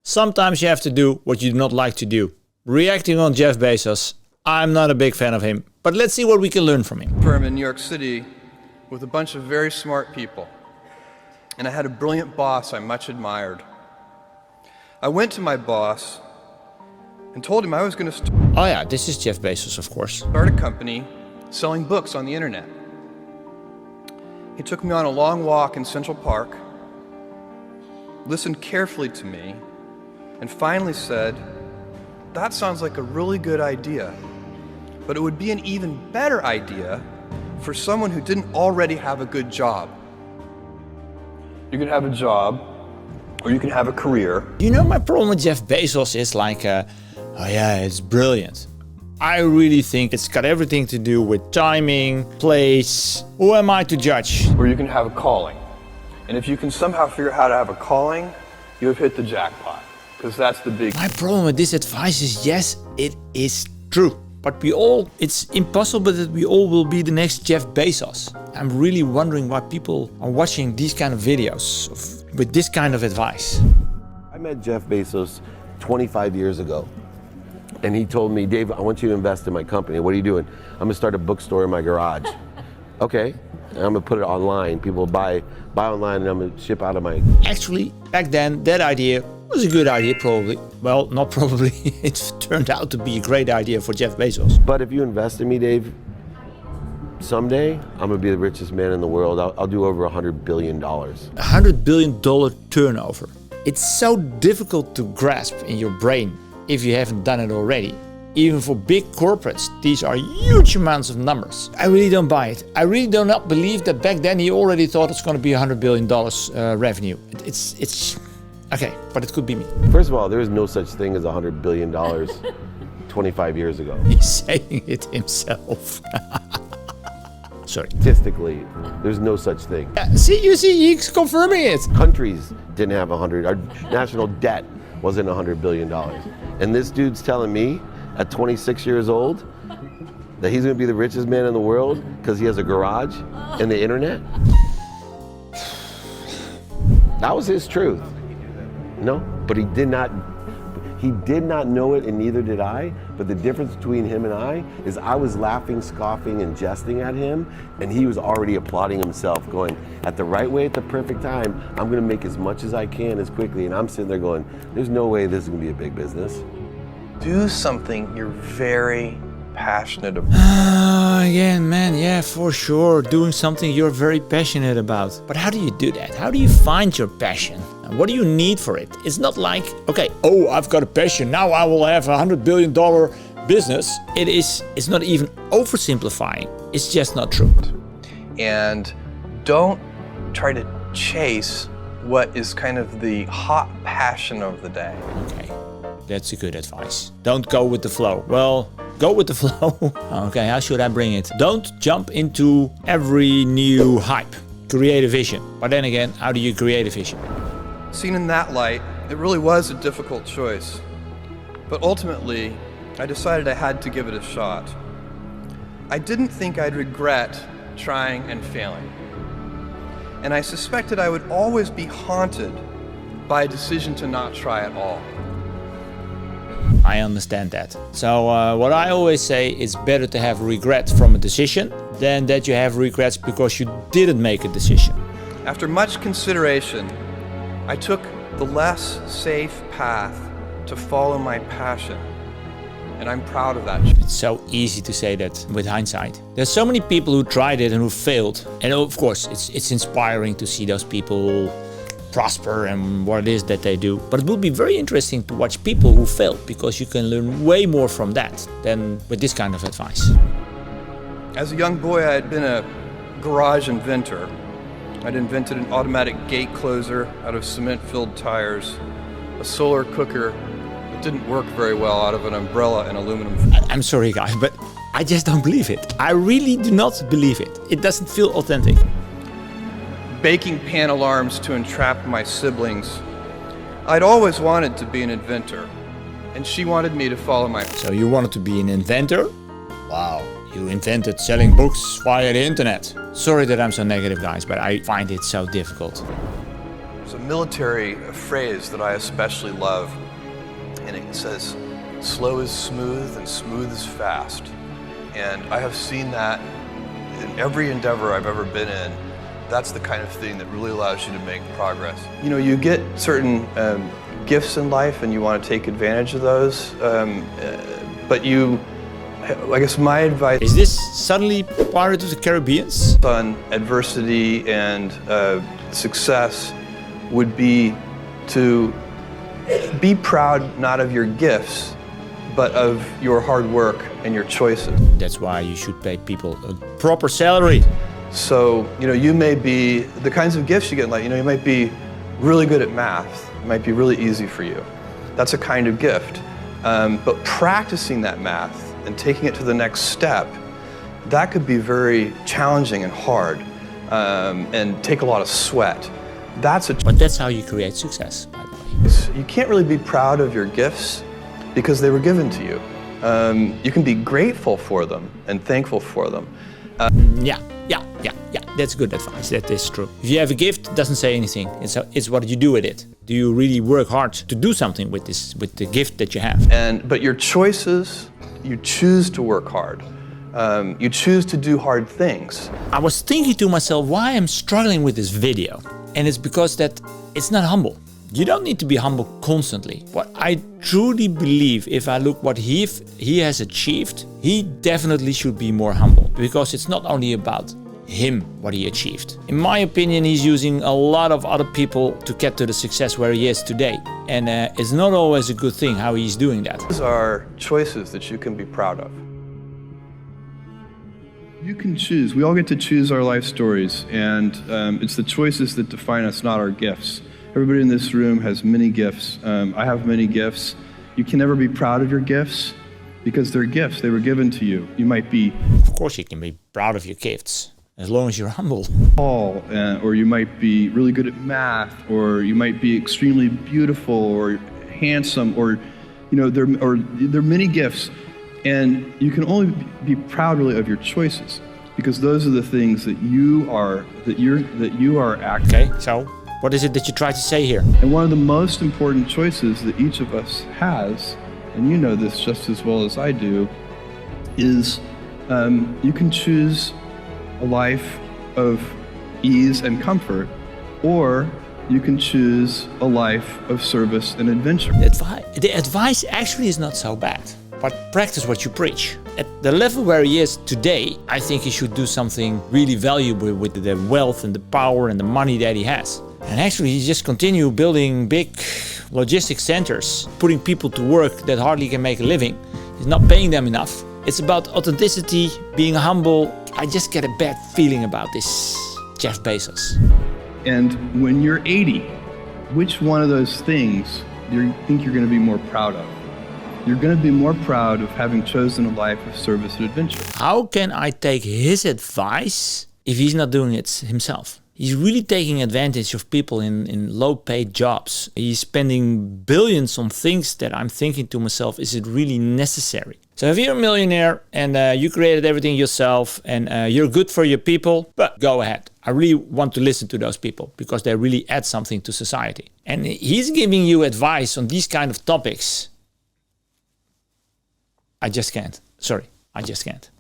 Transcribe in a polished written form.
Sometimes you have to do what you do not like to do. Reacting on Jeff Bezos, I'm not a big fan of him, but let's see what we can learn from him. Firm in New York City with a bunch of very smart people. And I had a brilliant boss I much admired. I went to my boss and told him I was going to Oh yeah, this is Jeff Bezos, of course. start a company selling books on the internet. He took me on a long walk in Central Park, listened carefully to me, and finally said, "That sounds like a really good idea, but it would be an even better idea for someone who didn't already have a good job. You can have a job, or you can have a career." You know, my problem with Jeff Bezos is like, oh yeah, it's brilliant. I really think it's got everything to do with timing, place. Who am I to judge? Or you can have a calling. And if you can somehow figure out how to have a calling, you have hit the jackpot. Because that's the big... My problem with this advice is, yes, it is true. But it's impossible that we all will be the next Jeff Bezos. I'm really wondering why people are watching these kind of videos with this kind of advice. I met Jeff Bezos 25 years ago. And he told me, "Dave, I want you to invest in my company. What are you doing?" "I'm gonna start a bookstore in my garage." "Okay, and I'm gonna put it online. People buy online and I'm gonna ship out of my..." Actually, back then, that idea was a good idea, probably. Well, not probably. It turned out to be a great idea for Jeff Bezos. "But if you invest in me, Dave, someday I'm gonna be the richest man in the world. I'll do over $100 billion. $100 billion turnover. It's so difficult to grasp in your brain if you haven't done it already. Even for big corporates, these are huge amounts of numbers. I really don't buy it. I really do not believe that back then he already thought it's going to be $100 billion revenue. It's okay, but it could be me. First of all, there is no such thing as $100 billion 25 years ago. He's saying it himself. Sorry. Statistically, there's no such thing. Yeah, you see, he's confirming it. Countries didn't have 100. Our national debt wasn't $100 billion. And this dude's telling me at 26 years old that he's gonna be the richest man in the world because he has a garage and the internet? That was his truth. No, but he did not know it, and neither did I. But the difference between him and I is I was laughing, scoffing, and jesting at him, and he was already applauding himself, going, at the right way, at the perfect time, I'm gonna make as much as I can as quickly. And I'm sitting there going, there's no way this is gonna be a big business. Do something you're very passionate about. Again, man, yeah, for sure. Doing something you're very passionate about. But how do you do that? How do you find your passion? And what do you need for it? It's not like, okay, oh, I've got a passion. Now I will have $100 billion business. It's not even oversimplifying. It's just not true. And don't try to chase what is kind of the hot passion of the day. Okay, that's a good advice. Don't go with the flow. Well, go with the flow. Okay, how should I bring it? Don't jump into every new hype. Create a vision. But then again, how do you create a vision? Seen in that light, it really was a difficult choice. But ultimately, I decided I had to give it a shot. I didn't think I'd regret trying and failing. And I suspected I would always be haunted by a decision to not try at all. I understand that. So what I always say is better to have regret from a decision than that you have regrets because you didn't make a decision. After much consideration, I took the less safe path to follow my passion. And I'm proud of that. It's so easy to say that with hindsight. There's so many people who tried it and who failed. And of course, it's inspiring to see those people prosper and what it is that they do. But it would be very interesting to watch people who failed because you can learn way more from that than with this kind of advice. As a young boy, I had been a garage inventor. I'd invented an automatic gate closer out of cement-filled tires, a solar cooker that didn't work very well out of an umbrella and aluminum. I'm sorry guys, but I just don't believe it. I really do not believe it. It doesn't feel authentic. Baking pan alarms to entrap my siblings. I'd always wanted to be an inventor, and she wanted me to follow my... So you wanted to be an inventor? Wow. You invented selling books via the internet. Sorry that I'm so negative, guys, but I find it so difficult. There's a military phrase that I especially love, and it says, "Slow is smooth and smooth is fast." And I have seen that in every endeavor I've ever been in. That's the kind of thing that really allows you to make progress. You know, you get certain gifts in life and you want to take advantage of those, but I guess my advice Is this suddenly Pirates of the Caribbeans? on adversity and success would be to be proud not of your gifts, but of your hard work and your choices. That's why you should pay people a proper salary. So, you know, you may be, the kinds of gifts you get in life, you know, you might be really good at math. It might be really easy for you. That's a kind of gift. But practicing that math and taking it to the next step, that could be very challenging and hard and take a lot of sweat. But that's how you create success, by the way. You can't really be proud of your gifts because they were given to you. You can be grateful for them and thankful for them. Yeah. That's good advice. That is true. If you have a gift, it doesn't say anything. It's what you do with it. Do you really work hard to do something with the gift that you have? But your choices, you choose to work hard. You choose to do hard things. I was thinking to myself why I'm struggling with this video. And it's because that it's not humble. You don't need to be humble constantly. What I truly believe, if I look what he has achieved, he definitely should be more humble. Because it's not only about him, what he achieved. In my opinion, he's using a lot of other people to get to the success where he is today. And it's not always a good thing how he's doing that. These are choices that you can be proud of. You can choose. We all get to choose our life stories, and it's the choices that define us, not our gifts. Everybody in this room has many gifts. I have many gifts. You can never be proud of your gifts because they're gifts. They were given to you. You might be Of course you can be proud of your gifts, as long as you're humble. tall, or you might be really good at math, or you might be extremely beautiful or handsome, or you know, there are many gifts. And you can only be proud really of your choices, because those are the things that you are acting. Okay, so what is it that you try to say here? And one of the most important choices that each of us has, and you know this just as well as I do, is you can choose a life of ease and comfort, or you can choose a life of service and adventure. The advice actually is not so bad. But practice what you preach. At the level where he is today, I think he should do something really valuable with the wealth and the power and the money that he has. And actually, he just continue building big logistics centers, putting people to work that hardly can make a living. He's not paying them enough. It's about authenticity, being humble. I just get a bad feeling about this Jeff Bezos. And when you're 80, which one of those things do you think you're going to be more proud of? You're going to be more proud of having chosen a life of service and adventure. How can I take his advice if he's not doing it himself? He's really taking advantage of people in low-paid jobs. He's spending billions on things that I'm thinking to myself, is it really necessary? So if you're a millionaire and you created everything yourself and you're good for your people, but go ahead. I really want to listen to those people because they really add something to society. And he's giving you advice on these kind of topics. I just can't. Sorry, I just can't.